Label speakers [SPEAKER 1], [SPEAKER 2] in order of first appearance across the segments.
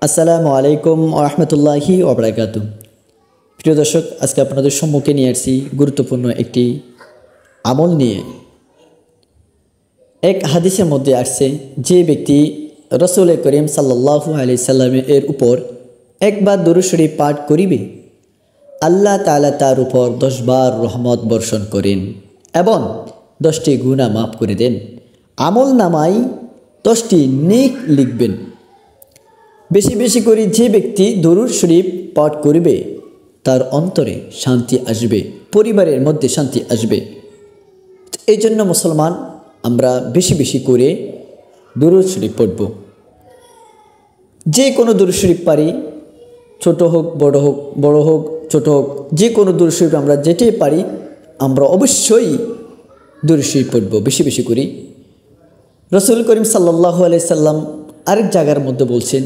[SPEAKER 1] আসসালামু আলাইকুম ওয়া রাহমাতুল্লাহি ওয়া বারাকাতুহু। প্রিয় দর্শক, আজকে আপনাদের সম্মুখে নিয়ে আসছি গুরুত্বপূর্ণ একটি আমল নিয়ে। এক হাদিসের মধ্যে আসছে, যে ব্যক্তি রাসূল করিম সাল্লাল্লাহু আলাইহি সাল্লামের উপর একবার দরুদ শরীফ পাঠ করিবে, আল্লাহ তাআলা তার উপর 10 বার রহমত বর্ষণ করেন এবং 10টি গুনাহ মাফ করে দেন। আমল নামায় 10টি নেক লিখবেন। বেশি বেশি করে যে ব্যক্তি দরুদ শরীফ পাঠ করিবে তার অন্তরে শান্তি আসবে, পরিবারের মধ্যে শান্তি আসবে। এই জন্য মুসলমান আমরা বেশি বেশি করে দরুদ শরীফ পড়ব। যে কোনো দরুদ শরীফ পারি, ছোট হোক বড় হোক, বড় হোক ছোট হোক, যে কোনো দরুদ শরীফ আমরা যেটাই পারি আমরা অবশ্যই দরুদ শরীফ পড়ব বেশি বেশি করি। রাসূল করিম সাল্লাল্লাহু আলাইহি সাল্লাম আরেক জায়গার মধ্যে বলছেন,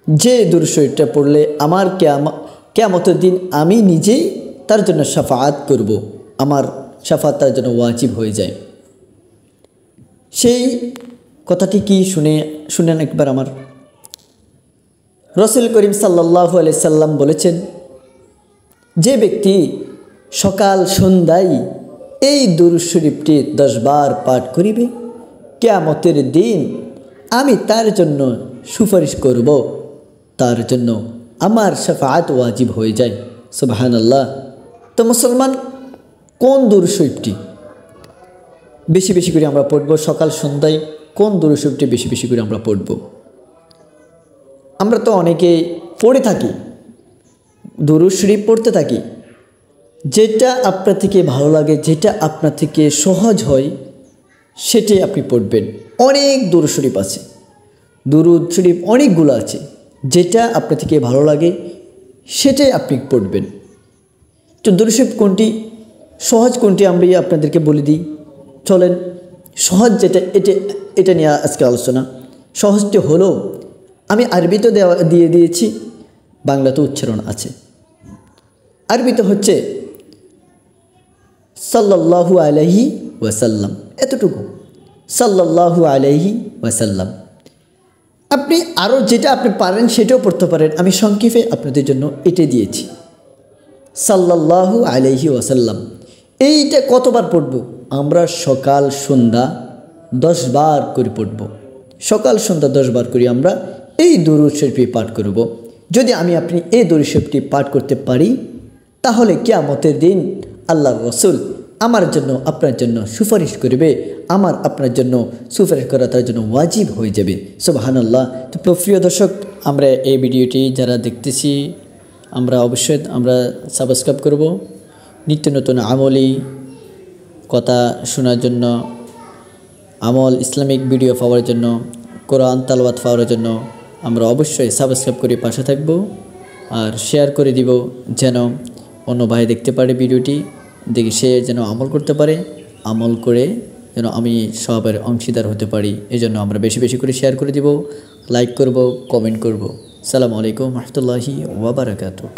[SPEAKER 1] যে দরুদ শরীফটা পড়লে আমার কিয়ামতের দিন আমি নিজেই তার জন্য শাফাআত করব, আমার শাফাআত তার জন্য ওয়াজিব হয়ে যায়। সেই কথাটি কি শুনেন একবার আমার। রাসূল করিম সাল্লাল্লাহু আলাইহি সাল্লাম বলেছেন, যে ব্যক্তি সকাল সন্ধ্যায় এই দরুদ শরীফটি 10 বার পাঠ করিবে, কিয়ামতের দিন আমি তার জন্য সুপারিশ করব, তার জন্য আমার শাফাআত ওয়াজিব হয়ে যায়। সুবহানাল্লাহ। তো মুসলমান, কোন দরুদ শরীফটি বেশি বেশি করে আমরা পড়ব? সকাল সন্ধ্যায় কোন দরুদ শরীফটি বেশি বেশি করে আমরা পড়ব? আমরা তো অনেকে পড়ে থাকি, দরুদ শরীফ পড়তে থাকি। যেটা আপনার থেকে ভালো লাগে, যেটা আপনার থেকে সহজ হয় সেটাই আপনি পড়বেন। অনেক দরুদ শরীফ আছে, দরুদ শরীফ অনেকগুলো আছে, যেটা আপনার থেকে ভালো লাগে সেটাই আপনি পড়বেন। তো দরুদ শরীফ কোনটি, সহজ কোনটি আমি আপনাদেরকে বলে দিই। চলেন, সহজ যেটা এটা নিয়ে আজকে আলোচনা। সহজটি হলো, আমি আরবিতে দিয়ে দিয়েছি, বাংলাতে উচ্চারণ আছে। আরবিতে হচ্ছে সাল্লাল্লাহু আলাইহি ওয়াসাল্লাম, এতটুকু, সাল্লাল্লাহু আলাইহি ওয়াসাল্লাম। আপনি আরও যেটা আপনি পারেন সেটাও পড়তে পারেন, আমি সংক্ষেপে আপনাদের জন্য এটাই দিয়েছি, সাল্লাল্লাহু আলাইহি ওয়াসাল্লাম। এইটা কতবার পড়ব? আমরা সকাল সন্ধ্যা 10 বার করে পড়ব। সকাল সন্ধ্যা 10 বার করে আমরা এই দরুদ শরীফটি পাঠ করব। যদি আপনি এই দরুদ শরীফটি পাঠ করতে পারি, তাহলে কিয়ামতের দিন আল্লাহর রাসূল আমার জন্য আপনার জন্য সুপারিশ করবে, আমার আপনার জন্য সুপারিশ করা তার জন্য ওয়াজিব হয়ে যাবে। সুবহানাল্লাহ। তো প্রিয় দর্শক, আমরা এই ভিডিওটি যারা দেখতেছি অবশ্যই সাবস্ক্রাইব করব। নিত্য নতুন আমলি কথা শোনার জন্য, আমল ইসলামিক ভিডিও পাওয়ার জন্য, কোরআন তালাওয়াত পাওয়ার জন্য আমরা অবশ্যই সাবস্ক্রাইব করে পাশে থাকব আর শেয়ার করে দিব, যেন অন্য ভাই দেখতে পারে ভিডিওটি, দেখে সে যেন আমল করতে পারে, আমল করে যেন আমি সবার অংশীদার হতে পারি। এই জন্য আমরা বেশি বেশি করে শেয়ার করে দিব, লাইক করব, কমেন্ট করব। আসসালামু আলাইকুম ওয়া রাহমাতুল্লাহি ওয়া বারাকাতুহু।